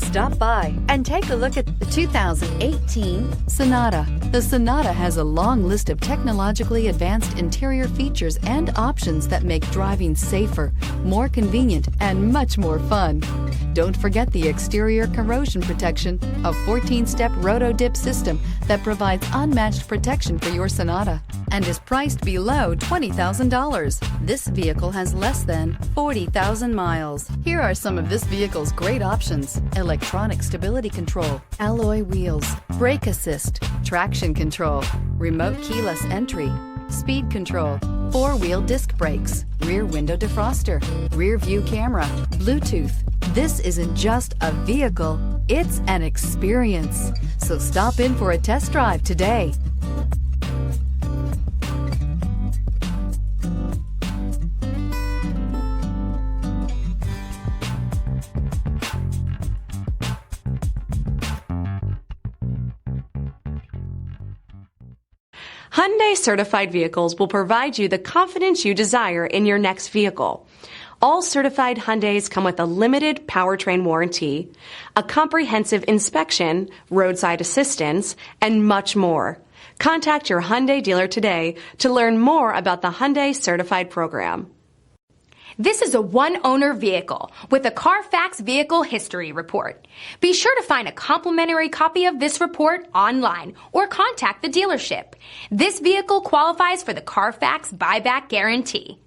Stop by and take a look at the 2018 Sonata. The Sonata has a long list of technologically advanced interior features and options that make driving safer, more convenient, and much more fun. Don't forget the exterior corrosion protection, a 14-step roto-dip system that provides unmatched protection for your Sonata and is priced below $20,000. This vehicle has less than 40,000 miles. Here are some of this vehicle's great options: electronic stability control, alloy wheels, brake assist, traction control, remote keyless entry, speed control, four-wheel disc brakes, rear window defroster, rear view camera, Bluetooth. This isn't just a vehicle, it's an experience. So stop in for a test drive today. Hyundai certified vehicles will provide you the confidence you desire in your next vehicle. All certified Hyundais come with a limited powertrain warranty, a comprehensive inspection, roadside assistance, and much more. Contact your Hyundai dealer today to learn more about the Hyundai Certified program. This is a one-owner vehicle with a CARFAX Vehicle History Report. Be sure to find a complimentary copy of this report online or contact the dealership. This vehicle qualifies for the CARFAX Buyback Guarantee.